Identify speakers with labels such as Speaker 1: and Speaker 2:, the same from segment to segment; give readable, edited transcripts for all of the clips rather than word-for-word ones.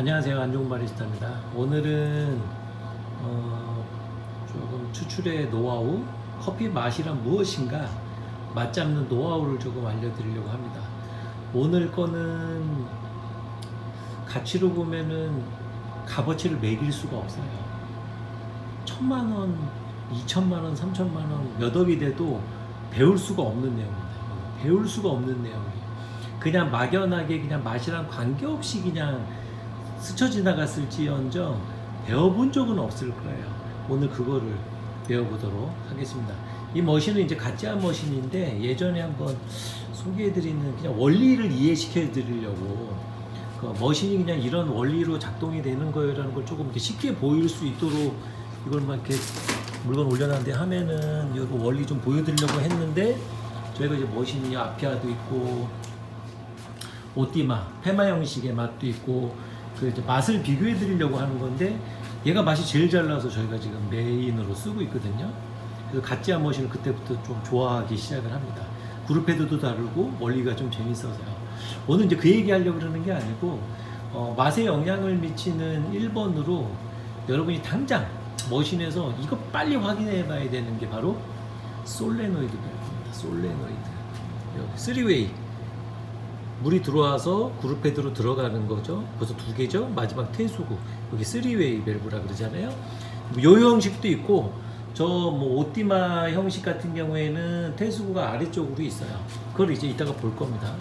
Speaker 1: 안녕하세요. 안좋은 바리스타입니다. 오늘은 조금 추출의 노하우, 커피 맛이란 무엇인가 맛 잡는 노하우를 조금 알려드리려고 합니다. 오늘 거는 가치로 보면은 값어치를 매길 수가 없어요. 1,000만원, 2,000만원, 3,000만원 몇 억이 돼도 배울 수가 없는 내용입니다. 배울 수가 없는 내용이에요. 그냥 막연하게 그냥 맛이랑 관계없이 그냥 스쳐 지나갔을지언정 배워본 적은 없을 거예요. 오늘 그거를 배워보도록 하겠습니다. 이 머신은 이제 가짜 머신인데 예전에 한번 소개해드리는 그냥 원리를 이해시켜 드리려고 그 머신이 그냥 이런 원리로 작동이 되는 거라는 걸 조금 이렇게 쉽게 보일 수 있도록 이걸 막 이렇게 물건 올려놨는데 하면은 이거 원리 좀 보여드리려고 했는데 저희가 이제 머신이 아피아도 있고 오띠마, 페마 형식의 맛도 있고 그 이제 맛을 비교해 드리려고 하는 건데 얘가 맛이 제일 잘 나서 저희가 지금 메인으로 쓰고 있거든요. 그래서 가짜 머신을 그때부터 좀 좋아하기 시작을 합니다. 그룹 헤드도 다르고 원리가 좀 재밌어서요. 오늘 이제 그 얘기 하려고 그러는 게 아니고 맛에 영향을 미치는 1번으로 여러분이 당장 머신에서 이거 빨리 확인해 봐야 되는 게 바로 솔레노이드 밸브입니다. 솔레노이드 여기 3웨이 물이 들어와서 그룹 헤드로 들어가는 거죠. 벌써 두 개죠. 마지막 퇴수구 여기 3웨이 밸브라 그러잖아요. 요 형식도 있고 저 뭐 오띠마 형식 같은 경우에는 퇴수구가 아래쪽으로 있어요. 그걸 이제 이따가 볼 겁니다.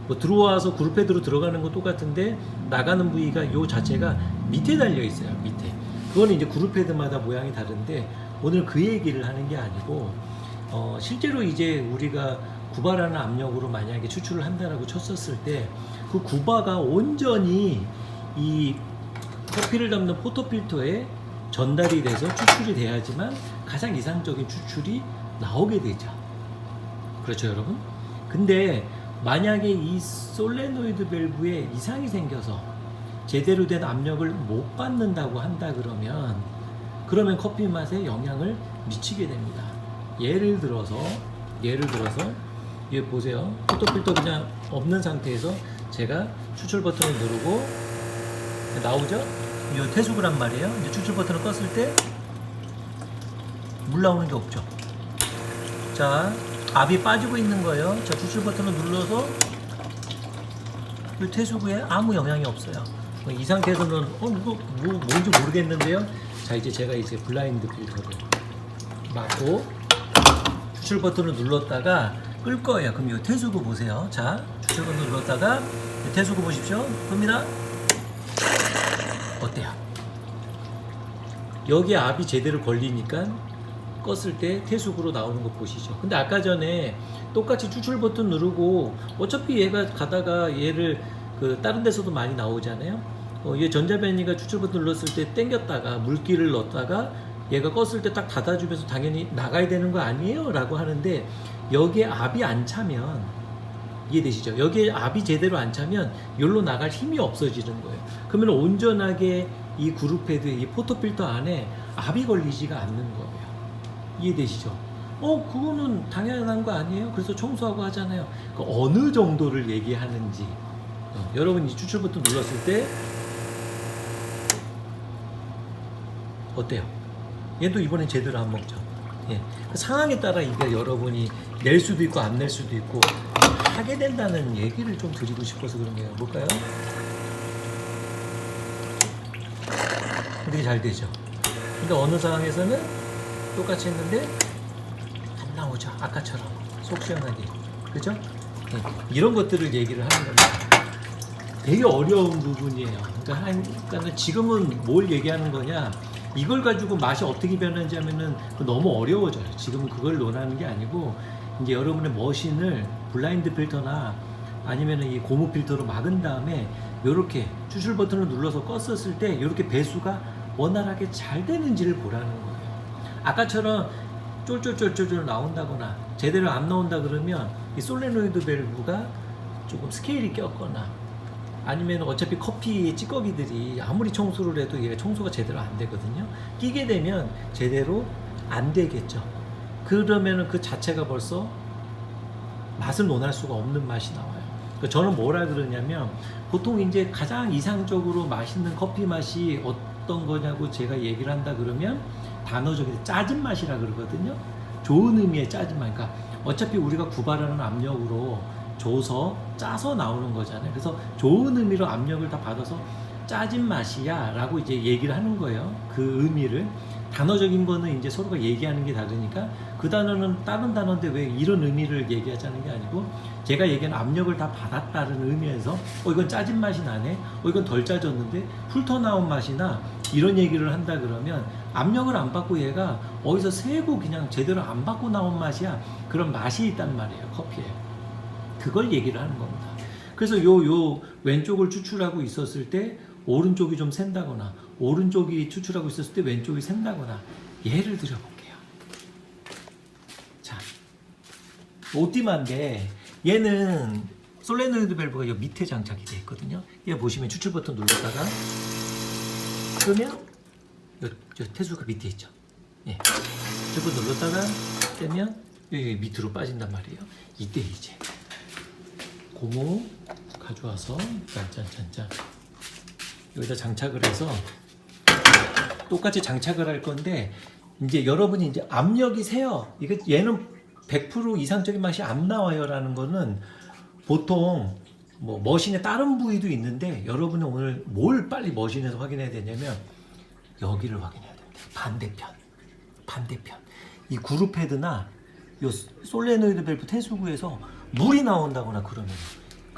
Speaker 1: 뭐 들어와서 그룹 헤드로 들어가는 건 똑같은데 나가는 부위가 요 자체가 밑에 달려 있어요. 밑에 그거는 이제 그룹 헤드마다 모양이 다른데 오늘 그 얘기를 하는 게 아니고 실제로 이제 우리가 구바라는 압력으로 만약에 추출을 한다라고 쳤었을 때 그 구바가 온전히 이 커피를 담는 포토필터에 전달이 돼서 추출이 돼야지만 가장 이상적인 추출이 나오게 되죠. 그렇죠, 여러분? 근데 만약에 이 솔레노이드 밸브에 이상이 생겨서 제대로 된 압력을 못 받는다고 한다 그러면 커피 맛에 영향을 미치게 됩니다. 예를 들어서 여기 보세요. 포토필터 그냥 없는 상태에서 제가 추출 버튼을 누르고 나오죠? 이 퇴수구란 말이에요. 이제 추출 버튼을 껐을 때 물 나오는 게 없죠. 자, 압이 빠지고 있는 거예요. 자, 추출 버튼을 눌러서 이 퇴수구에 아무 영향이 없어요. 이 상태에서는 이거 뭔지 모르겠는데요. 자, 이제 제가 이제 블라인드 필터를 막고 추출 버튼을 눌렀다가 끌 거예요. 그럼 이 퇴수구 보세요. 자, 추출 버튼 눌렀다가 퇴수구 보십시오. 끕니다. 어때요? 여기에 압이 제대로 걸리니까 껐을 때 퇴수구로 나오는 거 보시죠. 근데 아까 전에 똑같이 추출 버튼 누르고 어차피 얘가 가다가 얘를 다른 데서도 많이 나오잖아요. 얘 전자변이가 추출 버튼 눌렀을 때 당겼다가 물기를 넣었다가 얘가 껐을 때 딱 닫아주면서 당연히 나가야 되는 거 아니에요? 라고 하는데 여기에 압이 안 차면 이해되시죠? 여기에 압이 제대로 안 차면 여기로 나갈 힘이 없어지는 거예요. 그러면 온전하게 이 그룹 헤드, 이 포토필터 안에 압이 걸리지가 않는 거예요. 이해되시죠? 그거는 당연한 거 아니에요? 그래서 청소하고 하잖아요. 어느 정도를 얘기하는지 여러분 이 추출 버튼 눌렀을 때 어때요? 얘도 이번엔 제대로 안 먹죠. 예. 그 상황에 따라 이게 여러분이 낼 수도 있고 안 낼 수도 있고 하게 된다는 얘기를 좀 드리고 싶어서 그런 거예요. 볼까요? 되게 잘 되죠. 근데 어느 상황에서는 똑같이 했는데 안 나오죠. 아까처럼 속 시원하게. 그죠? 예. 이런 것들을 얘기를 하는 겁니다. 되게 어려운 부분이에요. 그러니까 지금은 뭘 얘기하는 거냐? 이걸 가지고 맛이 어떻게 변하는지 하면은 너무 어려워져요. 지금은 그걸 논하는 게 아니고 이제 여러분의 머신을 블라인드 필터나 아니면은 이 고무 필터로 막은 다음에 이렇게 추출 버튼을 눌러서 껐었을 때 이렇게 배수가 원활하게 잘 되는지를 보라는 거예요. 아까처럼 쫄쫄쫄쫄 나온다거나 제대로 안 나온다 그러면 이 솔레노이드 밸브가 조금 스케일이 꼈거나 아니면 어차피 커피 찌꺼기들이 아무리 청소를 해도 얘가 청소가 제대로 안 되거든요. 끼게 되면 제대로 안 되겠죠. 그러면은 그 자체가 벌써 맛을 논할 수가 없는 맛이 나와요. 그러니까 저는 뭐라 그러냐면 보통 이제 가장 이상적으로 맛있는 커피 맛이 어떤 거냐고 제가 얘기를 한다 그러면 단어적인 짜진 맛이라 그러거든요. 좋은 의미의 짜진 맛. 그러니까 어차피 우리가 구발하는 압력으로 줘서 짜서 나오는 거잖아요. 그래서 좋은 의미로 압력을 다 받아서 짜진 맛이야 라고 이제 얘기를 하는 거예요. 그 의미를. 단어적인 거는 이제 서로가 얘기하는 게 다르니까 그 단어는 다른 단어인데 왜 이런 의미를 얘기하자는 게 아니고 제가 얘기하는 압력을 다 받았다는 의미에서 이건 짜진 맛이 나네, 이건 덜 짜졌는데 훑어 나온 맛이나 이런 얘기를 한다 그러면 압력을 안 받고 얘가 어디서 세고 그냥 제대로 안 받고 나온 맛이야. 그런 맛이 있단 말이에요, 커피에. 그걸 얘기를 하는 겁니다. 그래서 요 왼쪽을 추출하고 있었을 때 오른쪽이 좀 샌다거나 오른쪽이 추출하고 있었을 때 왼쪽이 샌다거나 예를 들어볼게요. 자, 오띠마인데 얘는 솔레노이드 밸브가 이 밑에 장착이 되어 있거든요. 얘 보시면 추출 버튼 눌렀다가 끄면 요 태수가 밑에 있죠. 예. 추출 버튼 눌렀다가 떼면 여기 밑으로 빠진단 말이에요. 이때 이제 고무 가져와서 짠짠짠짠 여기다 장착을 해서 똑같이 장착을 할 건데 이제 여러분이 이제 압력이 세요. 이게 얘는 100% 이상적인 맛이 안 나와요라는 거는 보통 뭐 머신의 다른 부위도 있는데 여러분은 오늘 뭘 빨리 머신에서 확인해야 되냐면 여기를 확인해야 됩니다. 반대편. 이 그룹 헤드나 요 솔레노이드 밸브 태수구에서 물이 나온다거나 그러면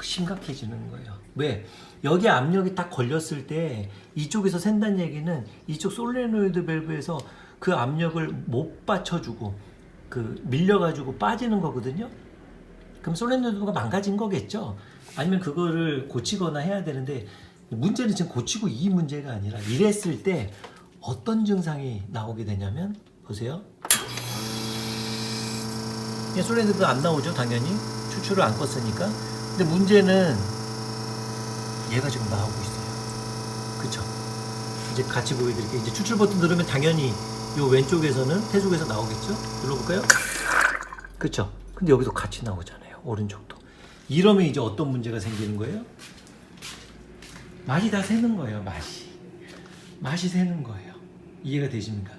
Speaker 1: 심각해지는 거예요. 왜? 여기 압력이 딱 걸렸을 때 이쪽에서 샌다는 얘기는 이쪽 솔레노이드 밸브에서 그 압력을 못 받쳐주고 그 밀려가지고 빠지는 거거든요. 그럼 솔레노이드가 망가진 거겠죠. 아니면 그거를 고치거나 해야 되는데 문제는 지금 고치고 이 문제가 아니라 이랬을 때 어떤 증상이 나오게 되냐면 보세요. 솔레노이드가 안 나오죠, 당연히. 추출을 안 껐으니까. 근데 문제는 얘가 지금 나오고 있어요. 그쵸? 이제 같이 보여드릴게요. 이제 추출 버튼 누르면 당연히 요 왼쪽에서는 태수구에서 나오겠죠? 눌러볼까요? 그쵸? 근데 여기도 같이 나오잖아요. 오른쪽도. 이러면 이제 어떤 문제가 생기는 거예요? 맛이 다 새는 거예요. 맛이 새는 거예요. 이해가 되십니까?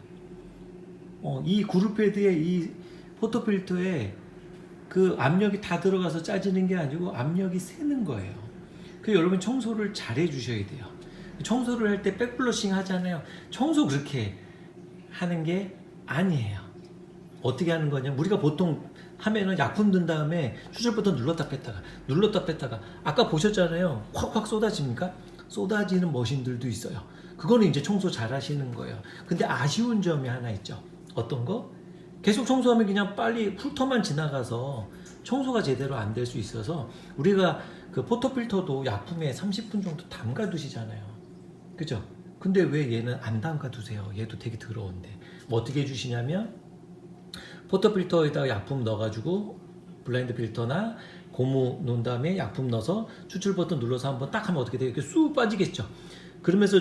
Speaker 1: 이 그룹 헤드에 이 포토필터에 그 압력이 다 들어가서 짜지는 게 아니고 압력이 새는 거예요. 그래서 여러분 청소를 잘 해주셔야 돼요. 청소를 할 때 백플러싱 하잖아요. 청소 그렇게 하는 게 아니에요. 어떻게 하는 거냐? 우리가 보통 하면은 약품 든 다음에 추출 버튼 눌렀다 뺐다가 아까 보셨잖아요. 확확 쏟아집니까? 쏟아지는 머신들도 있어요. 그거는 이제 청소 잘 하시는 거예요. 근데 아쉬운 점이 하나 있죠. 어떤 거? 계속 청소하면 그냥 빨리 훑어만 지나가서 청소가 제대로 안 될 수 있어서 우리가 그 포토필터도 약품에 30분 정도 담가 두시잖아요. 그죠? 근데 왜 얘는 안 담가 두세요? 얘도 되게 더러운데. 뭐 어떻게 해주시냐면 포토필터에다가 약품 넣어가지고 블라인드 필터나 고무 놓은 다음에 약품 넣어서 추출 버튼 눌러서 한번 딱 하면 어떻게 돼요? 이렇게 쑥 빠지겠죠? 그러면서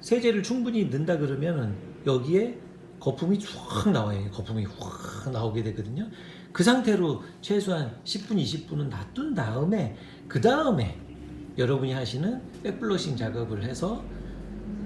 Speaker 1: 세제를 충분히 넣는다 그러면은 여기에 거품이 확 나와요. 거품이 확 나오게 되거든요. 그 상태로 최소한 10분, 20분은 놔둔 다음에 그 다음에 여러분이 하시는 백블러싱 작업을 해서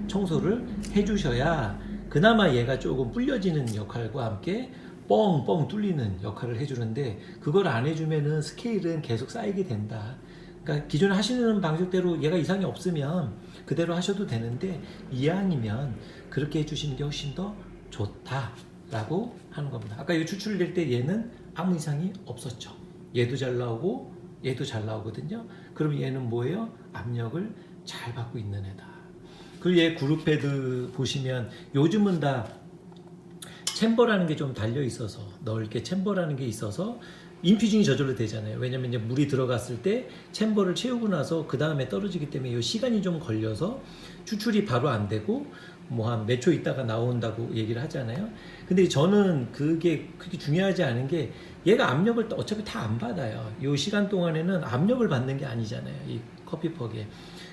Speaker 1: 청소를 해주셔야 그나마 얘가 조금 불려지는 역할과 함께 뻥뻥 뚫리는 역할을 해주는데 그걸 안 해주면은 스케일은 계속 쌓이게 된다. 그러니까 기존에 하시는 방식대로 얘가 이상이 없으면 그대로 하셔도 되는데 이왕이면 그렇게 해주시는 게 훨씬 더 좋다라고 하는 겁니다. 아까 이 추출될 때 얘는 아무 이상이 없었죠. 얘도 잘 나오고 얘도 잘 나오거든요. 그럼 얘는 뭐예요? 압력을 잘 받고 있는 애다. 그리고 얘 그룹 헤드 보시면 요즘은 다 챔버라는 게 좀 달려 있어서 넓게 챔버라는 게 있어서 인퓨징이 저절로 되잖아요. 왜냐면 이제 물이 들어갔을 때 챔버를 채우고 나서 그 다음에 떨어지기 때문에 이 시간이 좀 걸려서 추출이 바로 안 되고 뭐 한 몇 초 있다가 나온다고 얘기를 하잖아요. 근데 저는 그게 그렇게 중요하지 않은 게 얘가 압력을 어차피 다 안 받아요. 이 시간 동안에는 압력을 받는 게 아니잖아요. 이 커피퍽에.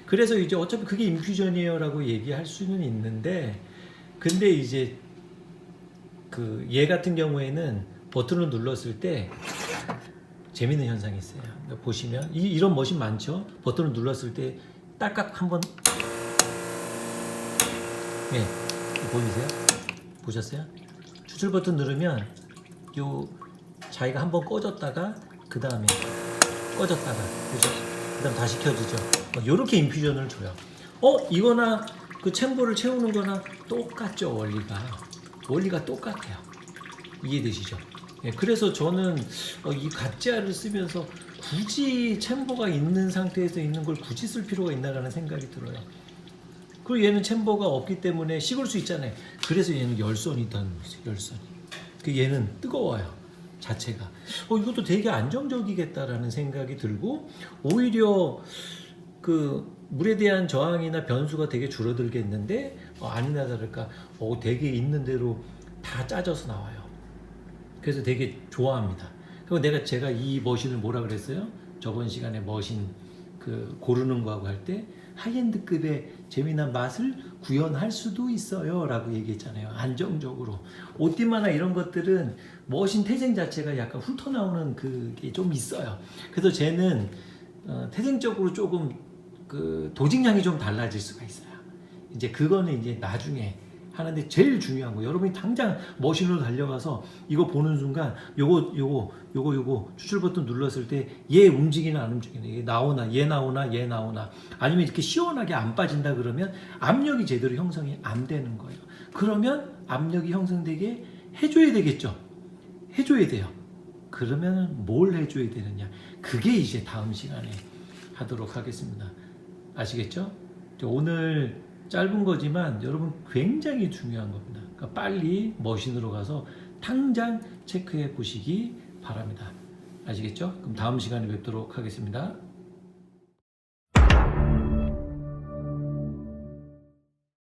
Speaker 1: 그래서 이제 어차피 그게 인퓨전이에요라고 얘기할 수는 있는데 근데 이제 그 얘 같은 경우에는 버튼을 눌렀을 때 재밌는 현상이 있어요. 그러니까 보시면 이런 머신 많죠. 버튼을 눌렀을 때 딸깍 한번 네, 보이세요? 보셨어요? 추출 버튼 누르면 요 자기가 한번 꺼졌다가 그 다음에 꺼졌다가 그죠? 그 다음 다시 켜지죠. 요렇게 인퓨전을 줘요. 이거나 그 챔버를 채우는 거나 똑같죠. 원리가 똑같아요. 이해되시죠? 예, 그래서 저는 이 가짜를 쓰면서 굳이 챔버가 있는 상태에서 있는 걸 굳이 쓸 필요가 있나라는 생각이 들어요. 그리고 얘는 챔버가 없기 때문에 식을 수 있잖아요. 그래서 얘는 열선이 있다는 거죠. 열선이. 그 얘는 뜨거워요. 자체가. 이것도 되게 안정적이겠다라는 생각이 들고 오히려 그 물에 대한 저항이나 변수가 되게 줄어들겠는데 아니나 다를까 되게 있는 대로 다 짜져서 나와요. 그래서 되게 좋아합니다. 그리고 제가 이 머신을 뭐라 그랬어요? 저번 시간에 머신 그 고르는 거하고 할 때 하이엔드급의 재미난 맛을 구현할 수도 있어요 라고 얘기했잖아요. 안정적으로. 오띠마나 이런 것들은 머신 태생 자체가 약간 훑어나오는 그게 좀 있어요. 그래서 쟤는 태생적으로 조금 그 도직량이 좀 달라질 수가 있어요. 이제 그거는 이제 나중에 하는데 제일 중요한 거 여러분이 당장 머신으로 달려가서 이거 보는 순간 요거 추출 버튼 눌렀을 때 얘 움직이나 안 움직이나 얘 나오나 아니면 이렇게 시원하게 안 빠진다 그러면 압력이 제대로 형성이 안 되는 거예요. 그러면 압력이 형성되게 해줘야 되겠죠. 해줘야 돼요. 그러면 뭘 해줘야 되느냐, 그게 이제 다음 시간에 하도록 하겠습니다. 아시겠죠? 오늘 짧은 거지만 여러분 굉장히 중요한 겁니다. 그러니까 빨리 머신으로 가서 당장 체크해 보시기 바랍니다. 아시겠죠? 그럼 다음 시간에 뵙도록 하겠습니다.